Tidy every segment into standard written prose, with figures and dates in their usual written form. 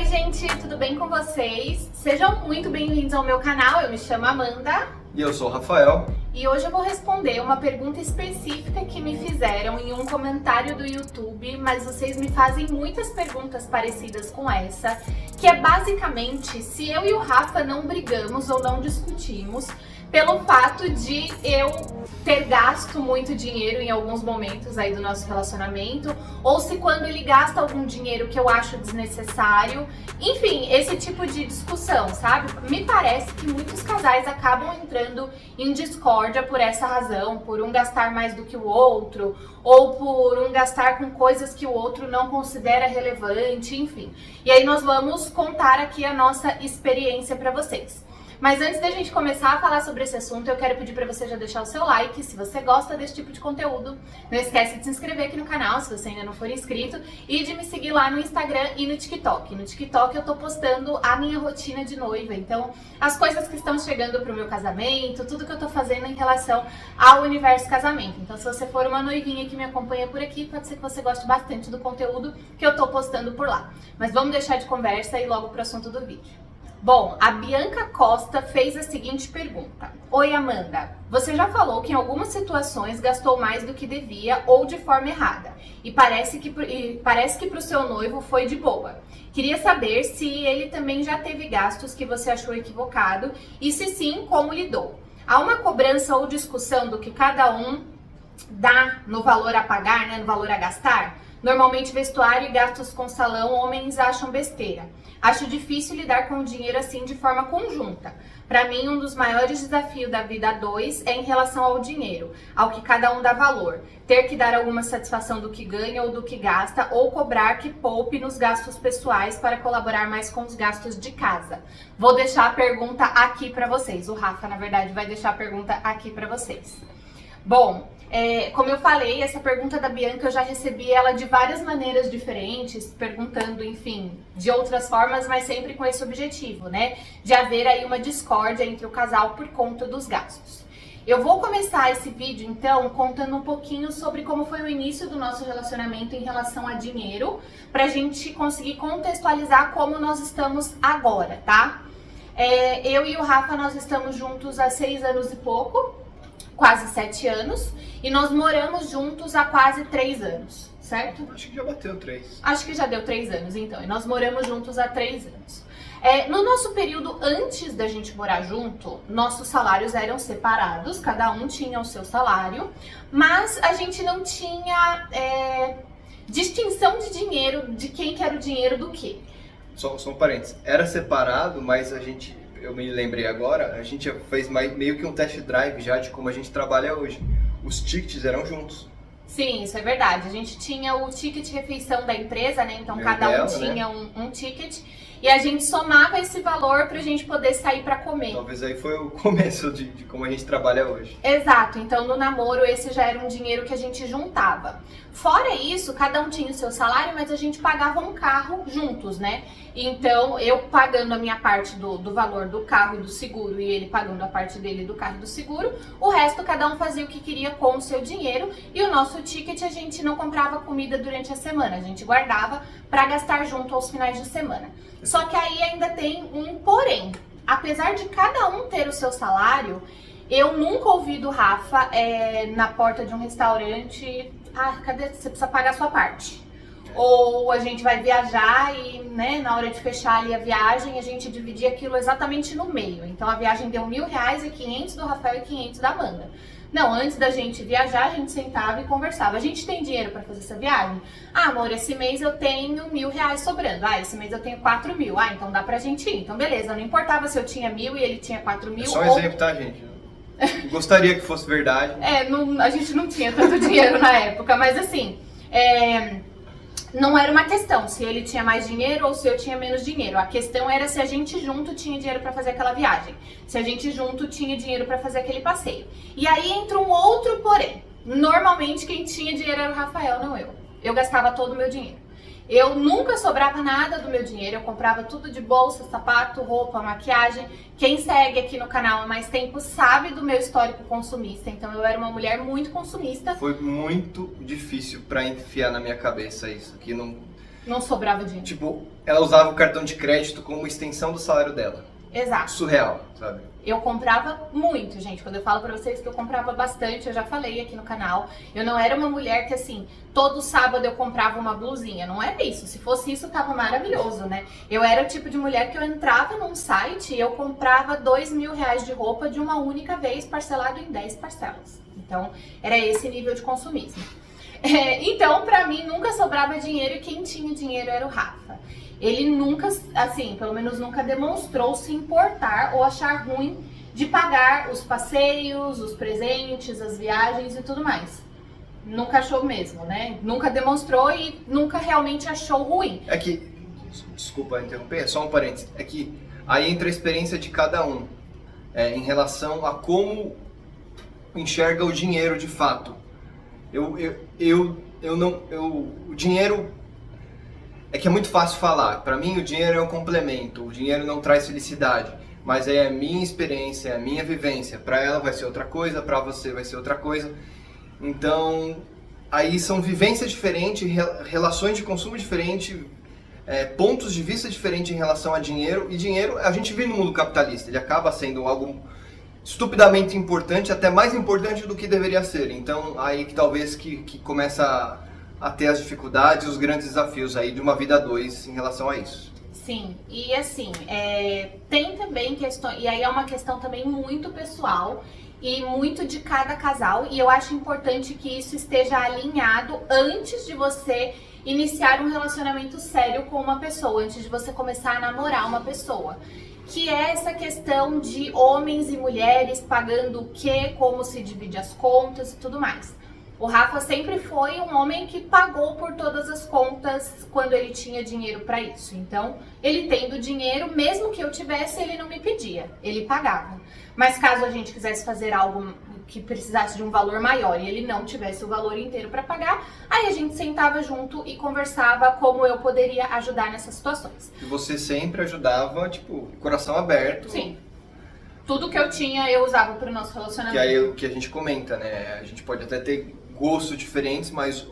Oi gente, tudo bem com vocês? Sejam muito bem-vindos ao meu canal, eu me chamo Amanda. E eu sou o Rafael. E hoje eu vou responder uma pergunta específica que me fizeram em um comentário do YouTube, mas vocês me fazem muitas perguntas parecidas com essa, que é basicamente se eu e o Rafa não brigamos ou não discutimos pelo fato de eu ter gasto muito dinheiro em alguns momentos aí do nosso relacionamento, ou se quando ele gasta algum dinheiro que eu acho desnecessário, enfim, esse tipo de discussão, sabe? Me parece que muitos casais acabam entrando em discórdia por essa razão, por um gastar mais do que o outro, ou por um gastar com coisas que o outro não considera relevante, enfim. E aí nós vamos contar aqui a nossa experiência para vocês. Mas antes da gente começar a falar sobre esse assunto, eu quero pedir para você já deixar o seu like, se você gosta desse tipo de conteúdo. Não esquece de se inscrever aqui no canal, se você ainda não for inscrito, e de me seguir lá no Instagram e no TikTok. No TikTok eu tô postando a minha rotina de noiva, então as coisas que estão chegando pro meu casamento, tudo que eu tô fazendo em relação ao universo casamento. Então se você for uma noivinha que me acompanha por aqui, pode ser que você goste bastante do conteúdo que eu tô postando por lá. Mas vamos deixar de conversa e ir logo pro assunto do vídeo. Bom, a Bianca Costa fez a seguinte pergunta. Oi Amanda, você já falou que em algumas situações gastou mais do que devia ou de forma errada. E parece que pro seu noivo foi de boa. Queria saber se ele também já teve gastos que você achou equivocado e se sim, como lidou. Há uma cobrança ou discussão do que cada um dá no valor a pagar, né, no valor a gastar? Normalmente vestuário e gastos com salão, homens acham besteira. Acho difícil lidar com o dinheiro assim de forma conjunta. Para mim, um dos maiores desafios da vida a dois é em relação ao dinheiro, ao que cada um dá valor. Ter que dar alguma satisfação do que ganha ou do que gasta, ou cobrar que poupe nos gastos pessoais para colaborar mais com os gastos de casa. Vou deixar a pergunta aqui para vocês. O Rafa, na verdade, vai deixar a pergunta aqui para vocês. Bom, como eu falei, essa pergunta da Bianca eu já recebi ela de várias maneiras diferentes, perguntando, enfim, de outras formas, mas sempre com esse objetivo, né? De haver aí uma discórdia entre o casal por conta dos gastos. Eu vou começar esse vídeo, então, contando um pouquinho sobre como foi o início do nosso relacionamento em relação a dinheiro, pra gente conseguir contextualizar como nós estamos agora, tá? Eu e o Rafa, nós estamos juntos há 6 anos e pouco, quase 7 anos, e nós moramos juntos há quase 3 anos, certo? Acho que já bateu 3. Acho que já deu 3 anos, então, e nós moramos juntos há 3 anos. No nosso período antes da gente morar junto, nossos salários eram separados, cada um tinha o seu salário, mas a gente não tinha distinção de dinheiro, de quem que era o dinheiro do quê. Só um parênteses, era separado, mas eu me lembrei agora, a gente fez meio que um test drive já de como a gente trabalha hoje. Os tickets eram juntos. Sim, isso é verdade. A gente tinha o ticket refeição da empresa, né? Então cada um tinha um ticket e a gente somava esse valor pra gente poder sair pra comer. Talvez aí foi o começo de como a gente trabalha hoje. Exato, então no namoro esse já era um dinheiro que a gente juntava. Fora isso, cada um tinha o seu salário, mas a gente pagava um carro juntos, né? Então, eu pagando a minha parte do valor do carro e do seguro e ele pagando a parte dele do carro e do seguro, o resto cada um fazia o que queria com o seu dinheiro e o nosso ticket a gente não comprava comida durante a semana, a gente guardava para gastar junto aos finais de semana. Só que aí ainda tem um porém. Apesar de cada um ter o seu salário, eu nunca ouvi do Rafa na porta de um restaurante, cadê? Você precisa pagar a sua parte. Ou a gente vai viajar e, né, na hora de fechar ali a viagem, a gente dividia aquilo exatamente no meio. Então a viagem deu R$1.000 e 500 do Rafael e 500 da Amanda. Não, antes da gente viajar, a gente sentava e conversava. A gente tem dinheiro pra fazer essa viagem? Amor, esse mês eu tenho R$1.000 sobrando. Esse mês eu tenho 4.000. Então dá pra gente ir. Então beleza, não importava se eu tinha 1.000 e ele tinha 4.000. É só um exemplo, tá, gente? Gostaria que fosse verdade. A gente não tinha tanto dinheiro na época, mas assim, não era uma questão se ele tinha mais dinheiro ou se eu tinha menos dinheiro. A questão era se a gente junto tinha dinheiro para fazer aquela viagem. Se a gente junto tinha dinheiro para fazer aquele passeio. E aí entra um outro porém. Normalmente quem tinha dinheiro era o Rafael, não eu. Eu gastava todo o meu dinheiro. Eu nunca sobrava nada do meu dinheiro, eu comprava tudo de bolsa, sapato, roupa, maquiagem. Quem segue aqui no canal há mais tempo sabe do meu histórico consumista, então eu era uma mulher muito consumista. Foi muito difícil pra enfiar na minha cabeça isso, que não... Não sobrava dinheiro. Tipo, ela usava o cartão de crédito como extensão do salário dela. Exato. Surreal, sabe? Eu comprava muito, gente. Quando eu falo pra vocês que eu comprava bastante, eu já falei aqui no canal. Eu não era uma mulher que, assim, todo sábado eu comprava uma blusinha. Não era isso. Se fosse isso, tava maravilhoso, né? Eu era o tipo de mulher que eu entrava num site e eu comprava R$2.000 de roupa de uma única vez, parcelado em 10 parcelas. Então, era esse nível de consumismo. Então, pra mim, nunca sobrava dinheiro e quem tinha dinheiro era o Rafa. Ele nunca, assim, pelo menos nunca demonstrou se importar ou achar ruim de pagar os passeios, os presentes, as viagens e tudo mais. Nunca achou mesmo, né? Nunca demonstrou e nunca realmente achou ruim. É que, desculpa interromper, é só um parênteses. É que aí entra a experiência de cada um em relação a como enxerga o dinheiro de fato. O dinheiro... É que é muito fácil falar. Para mim, o dinheiro é um complemento. O dinheiro não traz felicidade. Mas é a minha experiência, é a minha vivência. Para ela vai ser outra coisa, para você vai ser outra coisa. Então, aí são vivências diferentes, relações de consumo diferentes, pontos de vista diferentes em relação a dinheiro. E dinheiro, a gente vive no mundo capitalista. Ele acaba sendo algo estupidamente importante, até mais importante do que deveria ser. Então, aí que talvez que começa a ter as dificuldades, os grandes desafios aí de uma vida a dois em relação a isso. Sim, e assim, tem também questão, e aí é uma questão também muito pessoal e muito de cada casal, e eu acho importante que isso esteja alinhado antes de você iniciar um relacionamento sério com uma pessoa, antes de você começar a namorar uma pessoa. Que é essa questão de homens e mulheres pagando o quê, como se divide as contas e tudo mais. O Rafa sempre foi um homem que pagou por todas as contas quando ele tinha dinheiro para isso. Então, ele tendo dinheiro, mesmo que eu tivesse, ele não me pedia, ele pagava. Mas caso a gente quisesse fazer algo que precisasse de um valor maior e ele não tivesse o valor inteiro para pagar, aí a gente sentava junto e conversava como eu poderia ajudar nessas situações. E você sempre ajudava, tipo, coração aberto. Sim. Tudo que eu tinha eu usava para o nosso relacionamento. Que aí é o que a gente comenta, né? A gente pode até ter gostos diferentes, mas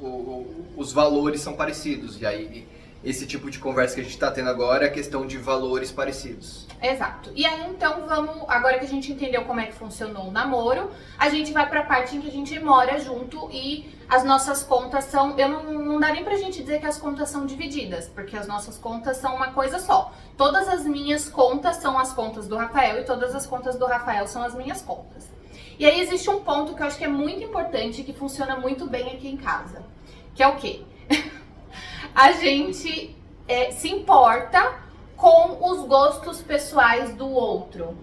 os valores são parecidos. E aí, esse tipo de conversa que a gente está tendo agora é a questão de valores parecidos. Exato. E aí, então, agora que a gente entendeu como é que funcionou o namoro, a gente vai pra parte em que a gente mora junto e as nossas contas são... Não dá nem pra gente dizer que as contas são divididas, porque as nossas contas são uma coisa só. Todas as minhas contas são as contas do Rafael e todas as contas do Rafael são as minhas contas. E aí existe um ponto que eu acho que é muito importante e que funciona muito bem aqui em casa, que é o quê? A gente se importa com os gostos pessoais do outro.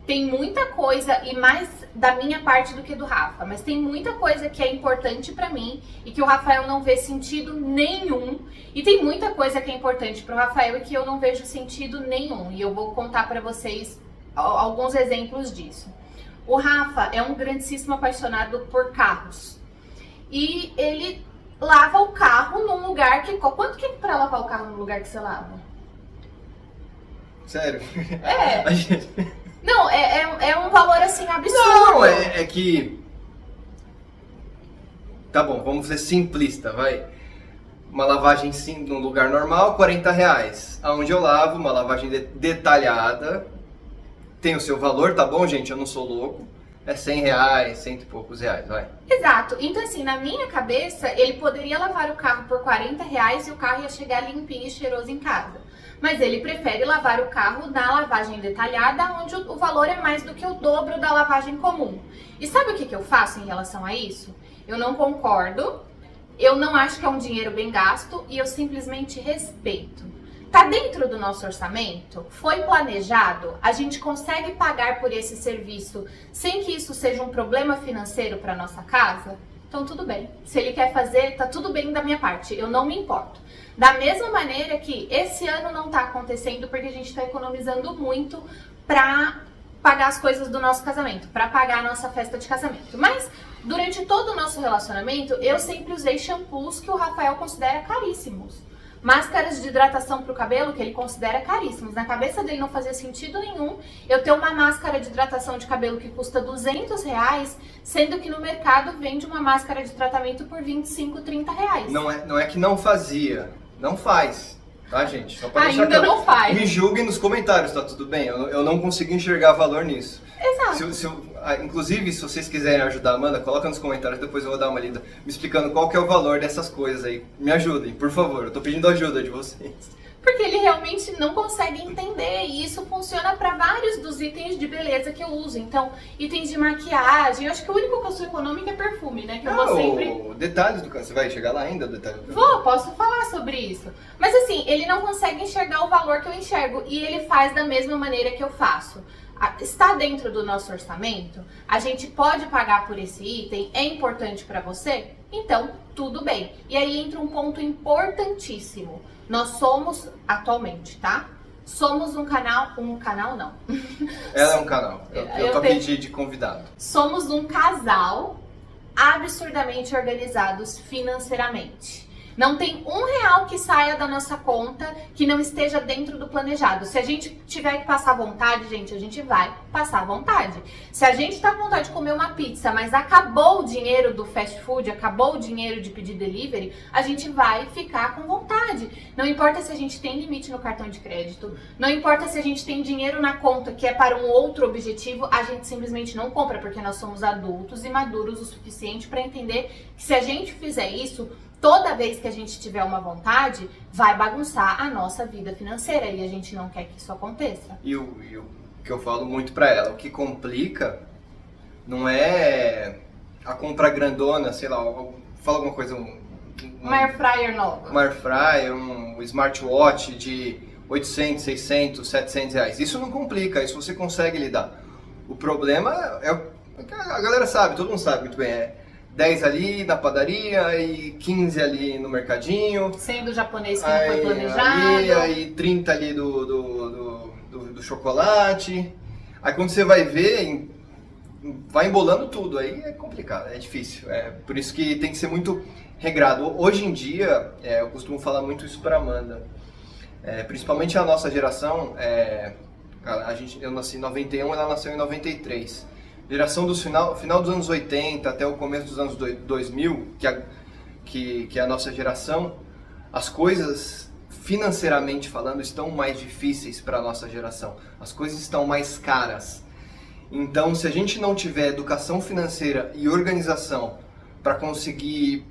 Tem muita coisa, e mais da minha parte do que do Rafa, mas tem muita coisa que é importante pra mim e que o Rafael não vê sentido nenhum. E tem muita coisa que é importante pro Rafael e que eu não vejo sentido nenhum. E eu vou contar pra vocês alguns exemplos disso. O Rafa é um grandíssimo apaixonado por carros. E ele lava o carro num lugar que... Quanto que é pra lavar o carro num lugar que você lava? Sério? É. Não, é um valor assim absurdo. Não, é que... Tá bom, vamos ser simplista, vai. Uma lavagem sim, num lugar normal, R$40. Aonde eu lavo, uma lavagem detalhada, tem o seu valor, tá bom, gente? Eu não sou louco. É R$100, cento e poucos reais, vai. Exato. Então, assim, na minha cabeça, ele poderia lavar o carro por R$40 e o carro ia chegar limpinho e cheiroso em casa. Mas ele prefere lavar o carro na lavagem detalhada, onde o valor é mais do que o dobro da lavagem comum. E sabe o que eu faço em relação a isso? Eu não concordo, eu não acho que é um dinheiro bem gasto e eu simplesmente respeito. Tá dentro do nosso orçamento? Foi planejado? A gente consegue pagar por esse serviço sem que isso seja um problema financeiro para nossa casa? Então tudo bem. Se ele quer fazer, tá tudo bem da minha parte, eu não me importo. Da mesma maneira que esse ano não tá acontecendo porque a gente tá economizando muito pra pagar as coisas do nosso casamento, pra pagar a nossa festa de casamento. Mas durante todo o nosso relacionamento, eu sempre usei shampoos que o Rafael considera caríssimos. Máscaras de hidratação pro cabelo que ele considera caríssimos. Na cabeça dele não fazia sentido nenhum eu ter uma máscara de hidratação de cabelo que custa R$200, sendo que no mercado vende uma máscara de tratamento por R$25, R$30. Não é que não fazia. Não faz, tá, gente? Só pra deixar Ainda claro. não faz. Me julguem nos comentários, tá tudo bem? Eu não consigo enxergar valor nisso. Exato. Inclusive, se vocês quiserem ajudar a Amanda, coloca nos comentários, depois eu vou dar uma lida, me explicando qual que é o valor dessas coisas aí. Me ajudem, por favor, eu tô pedindo ajuda de vocês. Porque ele realmente não consegue entender, e isso funciona para vários dos itens de beleza que eu uso. Então, itens de maquiagem, eu acho que o único que eu sou econômica é perfume, né? Que eu vou sempre... Detalhes do você vai chegar lá ainda, detalhes do Posso falar sobre isso. Mas assim, ele não consegue enxergar o valor que eu enxergo, e ele faz da mesma maneira que eu faço. Está dentro do nosso orçamento? A gente pode pagar por esse item? É importante para você? Então, tudo bem. E aí entra um ponto importantíssimo. Nós somos, atualmente, tá? Somos um canal não. Ela é um canal, eu tô pedindo de convidado. Somos um casal absurdamente organizados financeiramente. Não tem R$1 que saia da nossa conta que não esteja dentro do planejado. Se a gente tiver que passar vontade, gente, a gente vai passar vontade. Se a gente tá com vontade de comer uma pizza, mas acabou o dinheiro do fast food, acabou o dinheiro de pedir delivery, a gente vai ficar com vontade. Não importa se a gente tem limite no cartão de crédito, não importa se a gente tem dinheiro na conta que é para um outro objetivo, a gente simplesmente não compra, porque nós somos adultos e maduros o suficiente para entender que se a gente fizer isso, toda vez que a gente tiver uma vontade, vai bagunçar a nossa vida financeira, e a gente não quer que isso aconteça. E o que eu falo muito pra ela, o que complica não é a compra grandona, sei lá, fala alguma coisa... Uma air fryer nova. Uma air fryer, um smartwatch de 800, 600, 700 reais. Isso não complica, isso você consegue lidar. O problema é que a galera sabe, todo mundo sabe muito bem, 10 ali na padaria e 15 ali no mercadinho. Sendo japonês que não foi planejado. Aí 30 ali do chocolate. Aí quando você vai ver, vai embolando tudo. Aí é complicado, é difícil. É por isso que tem que ser muito regrado. Hoje em dia, eu costumo falar muito isso pra Amanda. Principalmente a nossa geração, eu nasci em 91, ela nasceu em 93. Geração do final dos anos 80 até o começo dos anos 2000, que é a nossa geração, as coisas, financeiramente falando, estão mais difíceis para a nossa geração. As coisas estão mais caras. Então, se a gente não tiver educação financeira e organização para conseguir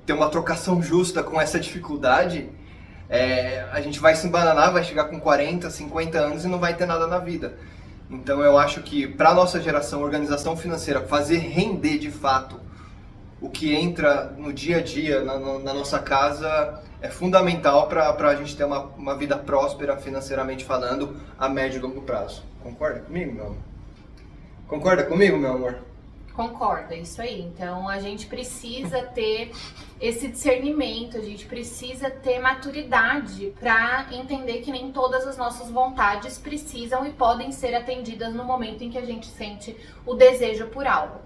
ter uma trocação justa com essa dificuldade, a gente vai se embananar, vai chegar com 40, 50 anos e não vai ter nada na vida. Então eu acho que para a nossa geração, organização financeira, fazer render de fato o que entra no dia a dia, na nossa casa, é fundamental para a gente ter uma vida próspera financeiramente falando a médio e longo prazo. Concorda comigo, meu amor? Concorda comigo, meu amor? Concordo, é isso aí. Então a gente precisa ter esse discernimento, a gente precisa ter maturidade para entender que nem todas as nossas vontades precisam e podem ser atendidas no momento em que a gente sente o desejo por algo.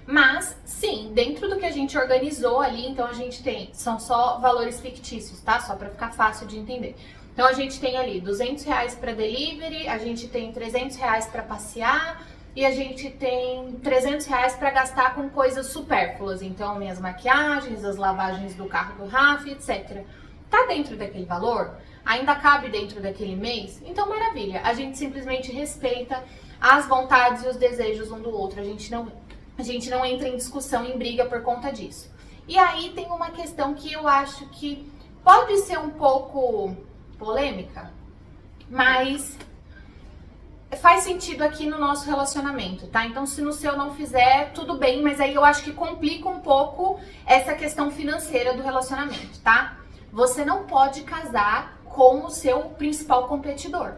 Mas, sim, dentro do que a gente organizou ali, então a gente tem, são só valores fictícios, tá? Só para ficar fácil de entender. Então a gente tem ali R$200 para delivery, a gente tem R$300 para passear, e a gente tem R$300 para gastar com coisas supérfluas. Então, minhas maquiagens, as lavagens do carro do Rafa, etc. Tá dentro daquele valor? Ainda cabe dentro daquele mês? Então, maravilha. A gente simplesmente respeita as vontades e os desejos um do outro. A gente não entra em discussão, em briga por conta disso. E aí tem uma questão que eu acho que pode ser um pouco polêmica, mas faz sentido aqui no nosso relacionamento, tá? Então, se no seu não fizer, tudo bem, mas aí eu acho que complica um pouco essa questão financeira do relacionamento, tá? Você não pode casar com o seu principal competidor.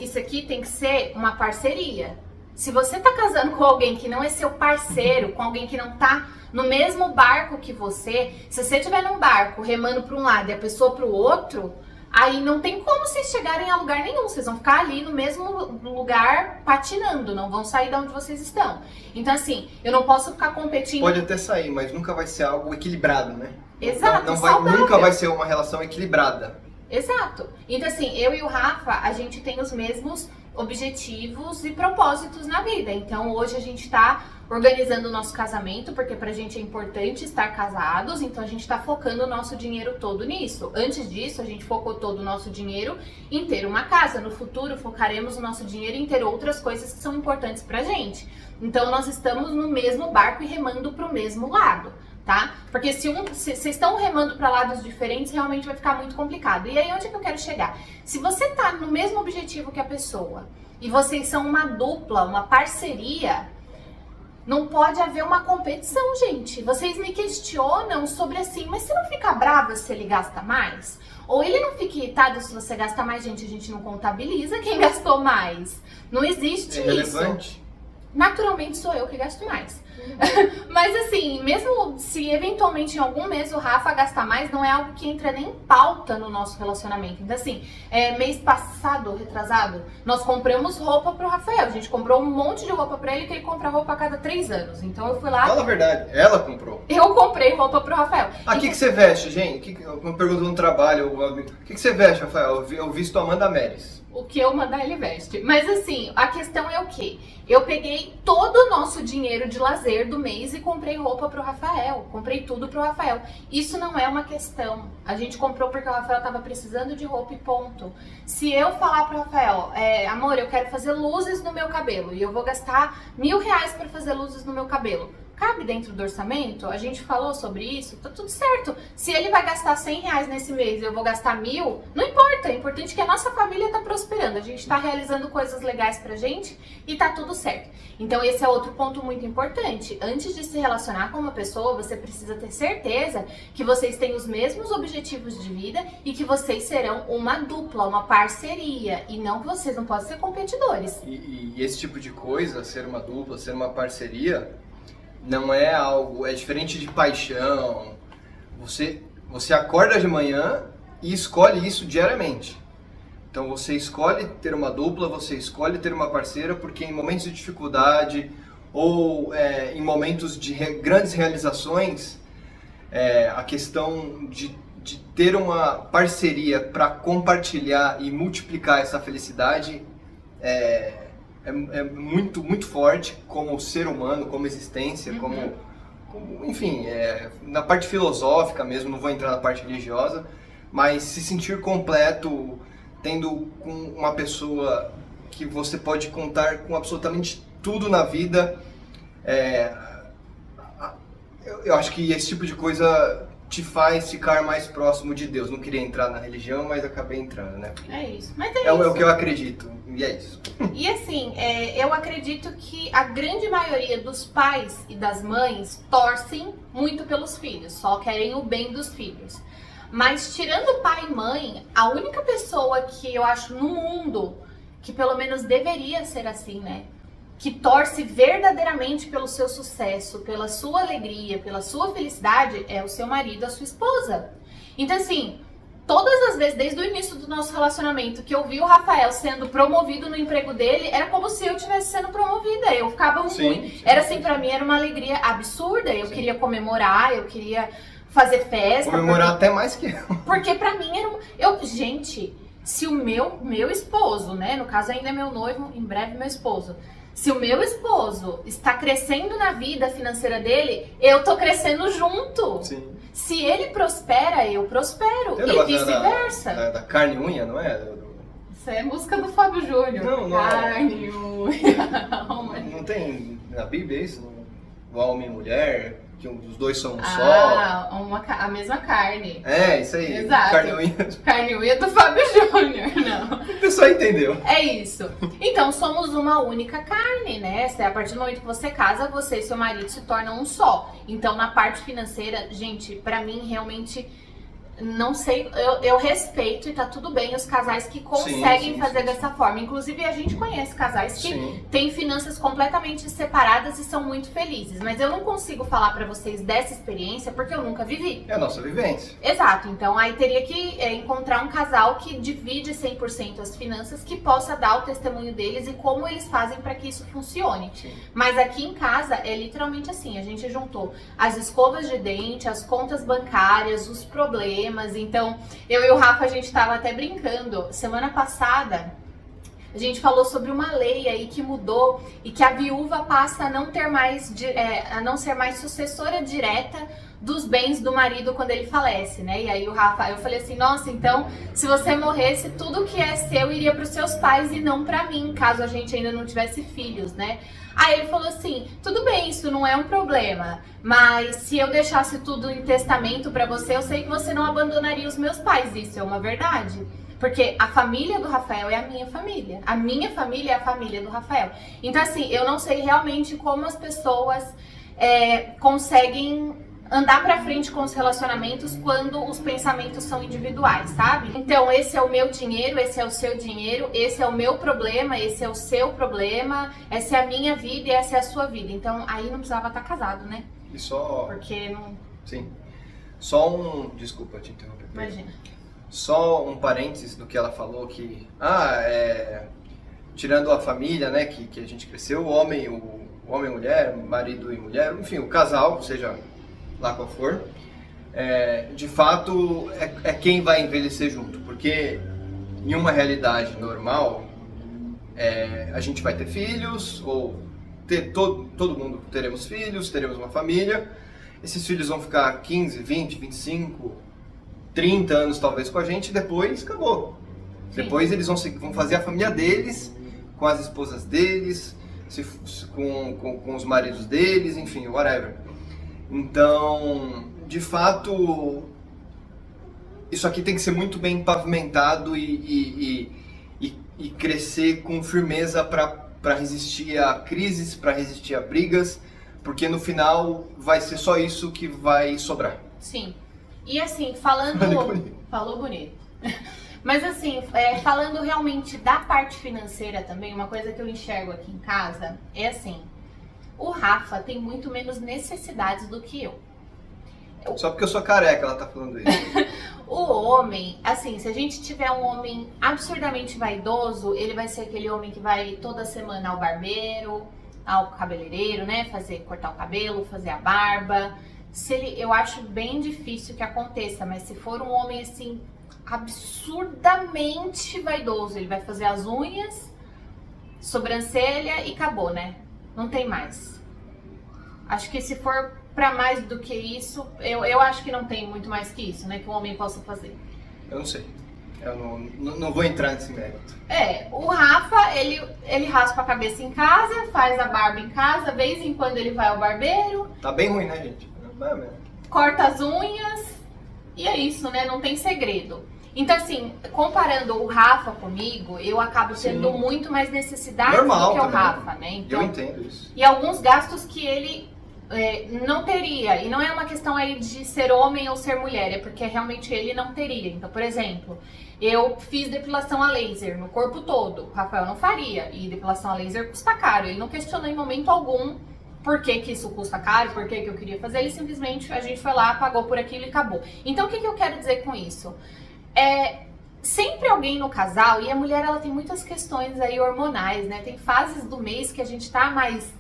Isso aqui tem que ser uma parceria. Se você tá casando com alguém que não é seu parceiro, com alguém que não tá no mesmo barco que você, se você estiver num barco remando para um lado e a pessoa para o outro, aí não tem como vocês chegarem a lugar nenhum, vocês vão ficar ali no mesmo lugar patinando, não vão sair de onde vocês estão. Então assim, eu não posso ficar competindo... Pode até sair, mas nunca vai ser algo equilibrado, né? Exato, nunca vai ser uma relação equilibrada. Exato. Então assim, eu e o Rafa, a gente tem os mesmos objetivos e propósitos na vida. Então hoje a gente tá organizando o nosso casamento, porque pra gente é importante estar casados, então a gente tá focando o nosso dinheiro todo nisso. Antes disso, a gente focou todo o nosso dinheiro em ter uma casa. No futuro, focaremos o nosso dinheiro em ter outras coisas que são importantes pra gente. Então, nós estamos no mesmo barco e remando pro mesmo lado, tá? Porque se vocês estão remando para lados diferentes, realmente vai ficar muito complicado. E aí, onde é que eu quero chegar? Se você tá no mesmo objetivo que a pessoa e vocês são uma dupla, uma parceria, não pode haver uma competição, gente. Vocês me questionam sobre assim, mas você não fica brava se ele gasta mais? Ou ele não fica irritado se você gasta mais? Gente, a gente não contabiliza quem gastou mais. Não existe isso. Relevante. Naturalmente sou eu que gasto mais. Mas assim, mesmo se eventualmente em algum mês o Rafa gastar mais, não é algo que entra nem em pauta no nosso relacionamento. Então assim, mês passado, retrasado, nós compramos roupa pro Rafael. A gente comprou um monte de roupa pra ele, que ele compra roupa a cada 3 anos. Então eu fui lá... Fala a verdade, ela comprou. Eu comprei roupa pro Rafael. Ah, o que você veste, gente? Uma pergunta no trabalho. O que você veste, Rafael? Eu visto Amanda Meres. O que eu mandar ele veste. Mas assim, a questão é o quê? Eu peguei todo o nosso dinheiro de lazer do mês e comprei roupa pro Rafael. Comprei tudo pro Rafael. Isso não é uma questão. A gente comprou porque o Rafael tava precisando de roupa e ponto. Se eu falar pro Rafael, amor, eu quero fazer luzes no meu cabelo e eu vou gastar R$1.000 pra fazer luzes no meu cabelo. Cabe dentro do orçamento? A gente falou sobre isso, tá tudo certo. Se ele vai gastar R$100 nesse mês e eu vou gastar 1.000, não importa. É importante que a nossa família tá prosperando. A gente tá realizando coisas legais pra gente e tá tudo certo. Então esse é outro ponto muito importante. Antes de se relacionar com uma pessoa, você precisa ter certeza que vocês têm os mesmos objetivos de vida e que vocês serão uma dupla, uma parceria. E não que vocês não podem ser competidores. E esse tipo de coisa, ser uma dupla, ser uma parceria... Não é algo, é diferente de paixão. Você acorda de manhã e escolhe isso diariamente. Então você escolhe ter uma dupla, você escolhe ter uma parceira, porque em momentos de dificuldade ou em momentos de grandes realizações, a questão de ter uma parceria para compartilhar e multiplicar essa felicidade é muito, muito forte como ser humano, como existência, como enfim, na parte filosófica mesmo, não vou entrar na parte religiosa, mas se sentir completo tendo com uma pessoa que você pode contar com absolutamente tudo na vida, eu acho que esse tipo de coisa te faz ficar mais próximo de Deus. Não queria entrar na religião, mas acabei entrando, né? Porque é isso. Mas é o que eu acredito, e é isso. E assim, eu acredito que a grande maioria dos pais e das mães torcem muito pelos filhos, só querem o bem dos filhos. Mas tirando pai e mãe, a única pessoa que eu acho no mundo que pelo menos deveria ser assim, né? Que torce verdadeiramente pelo seu sucesso, pela sua alegria, pela sua felicidade, é o seu marido, a sua esposa. Então assim, todas as vezes, desde o início do nosso relacionamento, que eu vi o Rafael sendo promovido no emprego dele, era como se eu estivesse sendo promovida. Eu ficava ruim. Sim. Era assim, pra mim, era uma alegria absurda. Eu queria comemorar, eu queria fazer festa. Comemorar até mais que eu. Porque pra mim era gente, se o meu esposo, né, no caso ainda é meu noivo, em breve meu esposo, se o meu esposo está crescendo na vida financeira dele, eu tô crescendo junto. Sim. Se ele prospera, eu prospero. Tem E vice-versa. Da carne e unha, não é? Isso é música do Fábio Júnior. Não. Carne, unha. Não tem na Bíblia isso? O homem e mulher, que os dois são um só. A mesma carne. É, isso aí. Exato. Carne e unha. Carne e unha do Fábio Júnior, não. O pessoal entendeu. É isso. Então, somos uma única carne, né? A partir do momento que você casa, você e seu marido se tornam um só. Então, na parte financeira, gente, pra mim, realmente, não sei, eu respeito e tá tudo bem os casais que conseguem fazer dessa forma. Inclusive, a gente conhece casais que têm finanças completamente separadas e são muito felizes. Mas eu não consigo falar pra vocês dessa experiência porque eu nunca vivi. É a nossa vivência. Exato. Então, aí teria que encontrar um casal que divide 100% as finanças, que possa dar o testemunho deles e como eles fazem pra que isso funcione. Sim. Mas aqui em casa é literalmente assim, a gente juntou as escovas de dente, as contas bancárias, os problemas. Então, eu e o Rafa, a gente tava até brincando. Semana passada, a gente falou sobre uma lei aí que mudou e que a viúva passa a não ter mais, a não ser mais sucessora direta dos bens do marido quando ele falece, né? E aí o Rafa, eu falei assim, nossa, então se você morresse, tudo que é seu iria para os seus pais e não para mim, caso a gente ainda não tivesse filhos, né? Aí ele falou assim, tudo bem, isso não é um problema, mas se eu deixasse tudo em testamento para você, eu sei que você não abandonaria os meus pais, isso é uma verdade. Porque a família do Rafael é a minha família é a família do Rafael. Então assim, eu não sei realmente como as pessoas conseguem andar pra frente com os relacionamentos quando os pensamentos são individuais, sabe? Então esse é o meu dinheiro, esse é o seu dinheiro, esse é o meu problema, esse é o seu problema, essa é a minha vida e essa é a sua vida. Então aí não precisava estar casado, né? E só... Porque não... Sim. Só um... Desculpa te interromper. Imagina. Só um parênteses do que ela falou que... tirando a família, né, que a gente cresceu, o homem e mulher, marido e mulher, enfim, o casal, seja lá qual for, de fato é quem vai envelhecer junto, porque em uma realidade normal, a gente vai ter filhos, ou todo mundo teremos filhos, teremos uma família, esses filhos vão ficar 15, 20, 25, 30 anos talvez com a gente, e depois acabou. Sim. Depois eles vão fazer a família deles, com as esposas deles, com os maridos deles, enfim, whatever. Então, de fato, isso aqui tem que ser muito bem pavimentado e crescer com firmeza para resistir a crises, para resistir a brigas, porque no final vai ser só isso que vai sobrar. Sim. E assim, falou bonito. Mas assim, falando realmente da parte financeira também, uma coisa que eu enxergo aqui em casa é assim, o Rafa tem muito menos necessidades do que eu. Só porque eu sou careca, ela tá falando isso. O homem, assim, se a gente tiver um homem absurdamente vaidoso, ele vai ser aquele homem que vai toda semana ao barbeiro, ao cabeleireiro, né? Cortar o cabelo, fazer a barba. Eu acho bem difícil que aconteça, mas se for um homem assim, absurdamente vaidoso, ele vai fazer as unhas, sobrancelha e acabou, né? Não tem mais. Acho que se for pra mais do que isso, eu acho que não tem muito mais que isso, né? Que um homem possa fazer. Eu não sei. Eu não vou entrar nesse mérito. O Rafa, ele raspa a cabeça em casa, faz a barba em casa, de vez em quando ele vai ao barbeiro. Tá bem ruim, né, gente? Corta as unhas e é isso, né? Não tem segredo. Então, assim, comparando o Rafa comigo, eu acabo tendo muito mais necessidade do que o também. Rafa, né? Então, eu entendo isso. E alguns gastos que ele não teria. E não é uma questão aí de ser homem ou ser mulher, é porque realmente ele não teria. Então, por exemplo, eu fiz depilação a laser no corpo todo. O Rafael não faria. E depilação a laser custa caro. Ele não questionou em momento algum por que isso custa caro, por que eu queria fazer. Ele simplesmente, a gente foi lá, pagou por aquilo e acabou. Então, o que eu quero dizer com isso? Sempre alguém no casal, e a mulher ela tem muitas questões aí hormonais, né? Tem fases do mês que a gente tá mais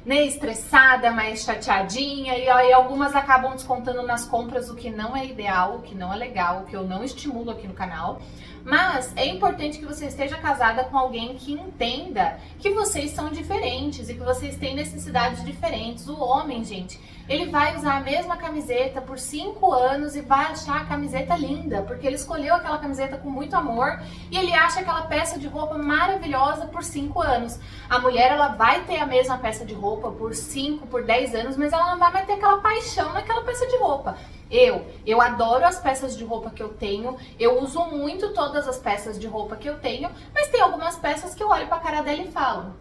estressada, mais chateadinha, e aí algumas acabam descontando nas compras, o que não é ideal, o que não é legal, o que eu não estimulo aqui no canal. Mas é importante que você esteja casada com alguém que entenda que vocês são diferentes e que vocês têm necessidades diferentes. O homem, gente, ele vai usar a mesma camiseta por 5 anos e vai achar a camiseta linda, porque ele escolheu aquela camiseta com muito amor e ele acha aquela peça de roupa maravilhosa por 5 anos. A mulher, ela vai ter a mesma peça de roupa por 5, por 10 anos, mas ela não vai mais ter aquela paixão naquela peça de roupa. Eu adoro as peças de roupa que eu tenho, eu uso muito todas as peças de roupa que eu tenho, mas tem algumas peças que eu olho pra cara dela e falo,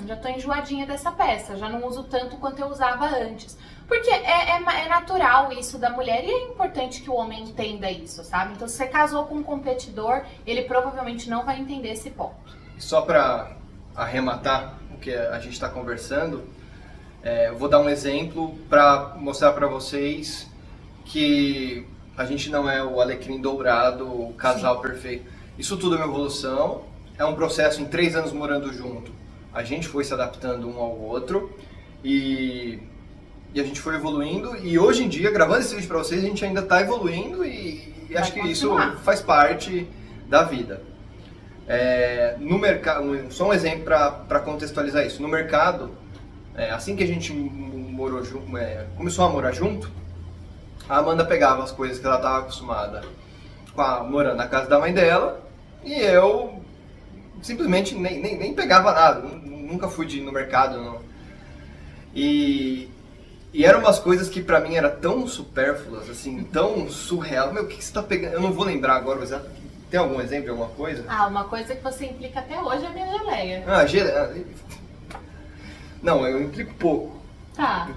já tô enjoadinha dessa peça, já não uso tanto quanto eu usava antes. Porque é natural isso da mulher e é importante que o homem entenda isso, sabe? Então se você casou com um competidor, ele provavelmente não vai entender esse ponto. Só pra arrematar o que a gente tá conversando, eu vou dar um exemplo pra mostrar pra vocês que a gente não é o alecrim dourado, o casal perfeito. Isso tudo é uma evolução, é um processo em 3 anos morando junto. A gente foi se adaptando um ao outro e a gente foi evoluindo. E hoje em dia, gravando esse vídeo pra vocês, a gente ainda tá evoluindo e acho que isso faz parte da vida. No mercado, só um exemplo para contextualizar isso. No mercado, assim que a gente começou a morar junto, a Amanda pegava as coisas que ela estava acostumada morando na casa da mãe dela, e eu simplesmente nem pegava nada, nunca fui no mercado. Não. E eram umas coisas que pra mim era tão supérfluas, assim, tão surreal. Meu, o que você tá pegando? Eu não vou lembrar agora, mas tem algum exemplo de alguma coisa? Uma coisa que você implica até hoje é a minha geleia. Geleia. Não, eu implico pouco. Tá.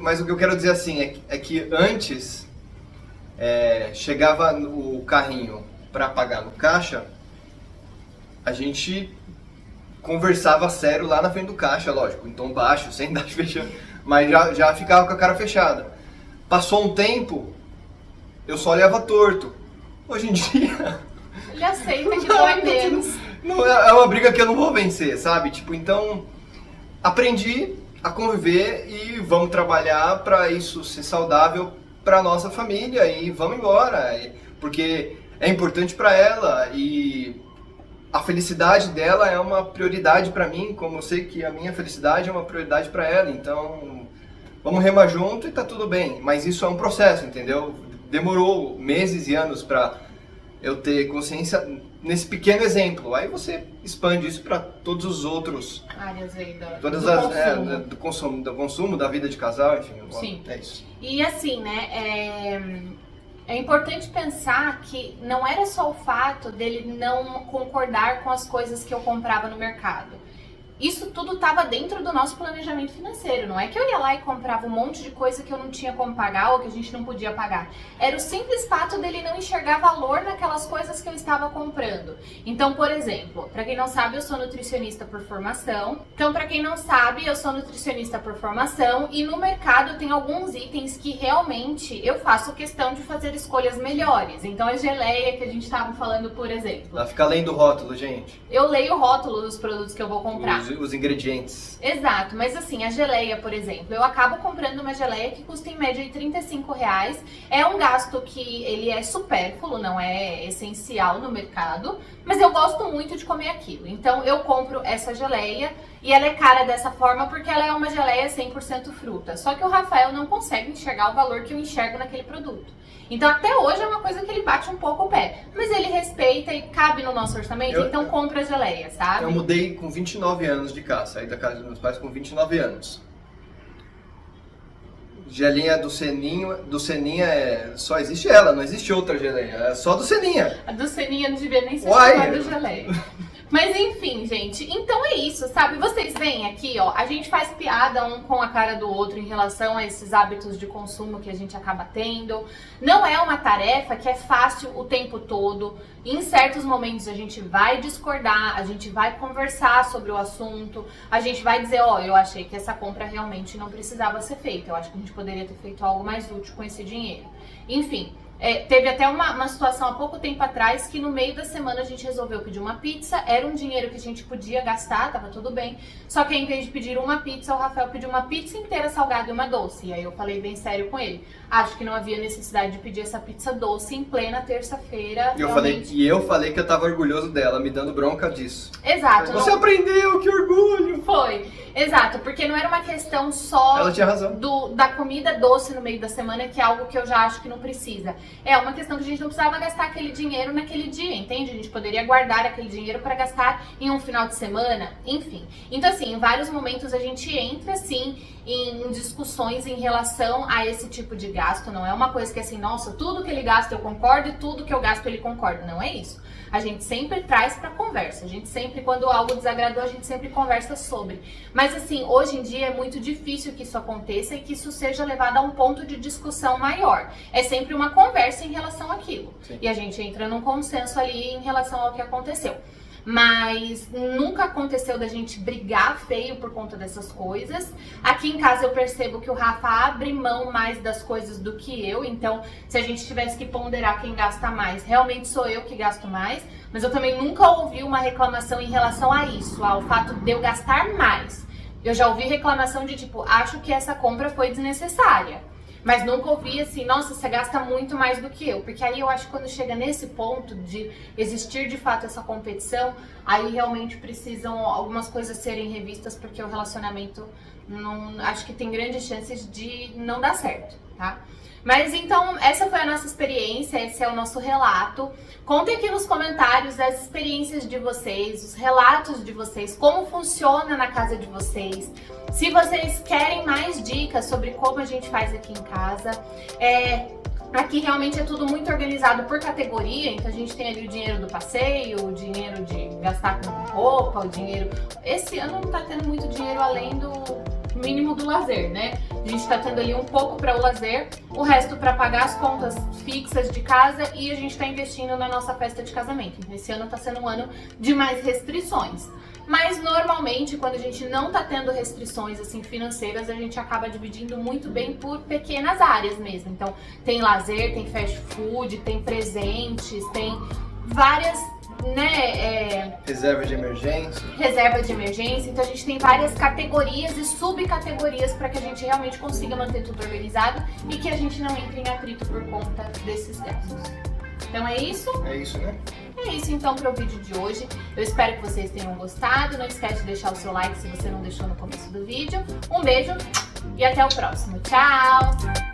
Mas o que eu quero dizer assim é que antes chegava o carrinho pra pagar no caixa, a gente conversava sério lá na frente do caixa, lógico, em tom baixo, sem dar fechando, mas já ficava com a cara fechada. Passou um tempo, eu só olhava torto. Hoje em dia... Ele aceita que não é menos. Não, é uma briga que eu não vou vencer, sabe? Tipo, então, aprendi a conviver e vamos trabalhar para isso ser saudável para nossa família e vamos embora. Porque é importante para ela e a felicidade dela é uma prioridade para mim, como eu sei que a minha felicidade é uma prioridade para ela. Então, vamos remar junto e tá tudo bem. Mas isso é um processo, entendeu? Demorou meses e anos para eu ter consciência nesse pequeno exemplo. Aí você expande isso para todos os outros áreas aí do consumo, da vida de casal, enfim. Sim. É isso. E assim, né, é importante pensar que não era só o fato dele não concordar com as coisas que eu comprava no mercado. Isso tudo estava dentro do nosso planejamento financeiro. Não é que eu ia lá e comprava um monte de coisa que eu não tinha como pagar ou que a gente não podia pagar. Era o simples fato dele não enxergar valor naquelas coisas que eu estava comprando. Então, por exemplo, para quem não sabe, eu sou nutricionista por formação. E no mercado tem alguns itens que realmente eu faço questão de fazer escolhas melhores. Então, a geleia que a gente estava falando, por exemplo. Ela fica além do rótulo, gente. Eu leio o rótulo dos produtos que eu vou comprar. Os ingredientes. Exato, mas assim, a geleia, por exemplo, eu acabo comprando uma geleia que custa em média de R$35. É um gasto que ele é supérfluo, não é essencial no mercado, mas eu gosto muito de comer aquilo. Então eu compro essa geleia e ela é cara dessa forma porque ela é uma geleia 100% fruta. Só que o Rafael não consegue enxergar o valor que eu enxergo naquele produto. Então até hoje é uma coisa que ele bate um pouco o pé, mas ele respeita e cabe no nosso orçamento, então compra a geleia, sabe? Eu mudei com 29 anos de casa, saí da casa dos meus pais com 29 anos. Gelinha do Seninha só existe ela, não existe outra geleia, é só do Seninha. A do Seninha não devia nem ser chamada geleia. Mas enfim, gente, então é isso, sabe? Vocês veem aqui, ó, a gente faz piada um com a cara do outro em relação a esses hábitos de consumo que a gente acaba tendo. Não é uma tarefa que é fácil o tempo todo. Em certos momentos a gente vai discordar, a gente vai conversar sobre o assunto, a gente vai dizer, ó, eu achei que essa compra realmente não precisava ser feita, eu acho que a gente poderia ter feito algo mais útil com esse dinheiro. Enfim. Teve até uma situação há pouco tempo atrás que no meio da semana a gente resolveu pedir uma pizza, era um dinheiro que a gente podia gastar, tava tudo bem, só que ao invés de pedir uma pizza, o Rafael pediu uma pizza inteira salgada e uma doce, e aí eu falei bem sério com ele, acho que não havia necessidade de pedir essa pizza doce em plena terça-feira. Eu falei que eu tava orgulhoso dela, me dando bronca disso. Exato. Você aprendeu, que orgulho! Foi, exato, porque não era uma questão só Ela tinha razão. Da comida doce no meio da semana, que é algo que eu já acho que não precisa. É uma questão que a gente não precisava gastar aquele dinheiro naquele dia, entende? A gente poderia guardar aquele dinheiro para gastar em um final de semana, enfim. Então assim, em vários momentos a gente entra assim em discussões em relação a esse tipo de gasto. Não é uma coisa que assim, nossa, tudo que ele gasta eu concordo e tudo que eu gasto ele concorda. Não é isso. A gente sempre traz pra conversa. A gente sempre, quando algo desagradou, a gente sempre conversa sobre. Mas assim, hoje em dia é muito difícil que isso aconteça e que isso seja levado a um ponto de discussão maior. É sempre uma conversa em relação àquilo. Sim. E a gente entra num consenso ali em relação ao que aconteceu. Mas nunca aconteceu da gente brigar feio por conta dessas coisas. Aqui em casa eu percebo que o Rafa abre mão mais das coisas do que eu. Então, se a gente tivesse que ponderar quem gasta mais, realmente sou eu que gasto mais. Mas eu também nunca ouvi uma reclamação em relação a isso, ao fato de eu gastar mais. Eu já ouvi reclamação de tipo, acho que essa compra foi desnecessária. Mas nunca ouvi assim, nossa, você gasta muito mais do que eu. Porque aí eu acho que quando chega nesse ponto de existir de fato essa competição, aí realmente precisam algumas coisas serem revistas, porque o relacionamento não, acho que tem grandes chances de não dar certo, tá? Mas então, essa foi a nossa experiência, esse é o nosso relato. Contem aqui nos comentários as experiências de vocês, os relatos de vocês, como funciona na casa de vocês. Se vocês querem mais dicas sobre como a gente faz aqui em casa, aqui realmente é tudo muito organizado por categoria, então a gente tem ali o dinheiro do passeio, o dinheiro de gastar com roupa, o dinheiro... Esse ano não tá tendo muito dinheiro além do mínimo do lazer, né? A gente tá tendo ali um pouco para o lazer, o resto para pagar as contas fixas de casa e a gente tá investindo na nossa festa de casamento. Então, esse ano tá sendo um ano de mais restrições. Mas normalmente, quando a gente não tá tendo restrições assim financeiras, a gente acaba dividindo muito bem por pequenas áreas mesmo. Então, tem lazer, tem fast food, tem presentes, tem várias, né, reserva de emergência. Reserva de emergência. Então a gente tem várias categorias e subcategorias para que a gente realmente consiga manter tudo organizado e que a gente não entre em atrito por conta desses gastos. Então é isso? É isso, né? É isso então para o vídeo de hoje. Eu espero que vocês tenham gostado. Não esquece de deixar o seu like se você não deixou no começo do vídeo. Um beijo e até o próximo. Tchau!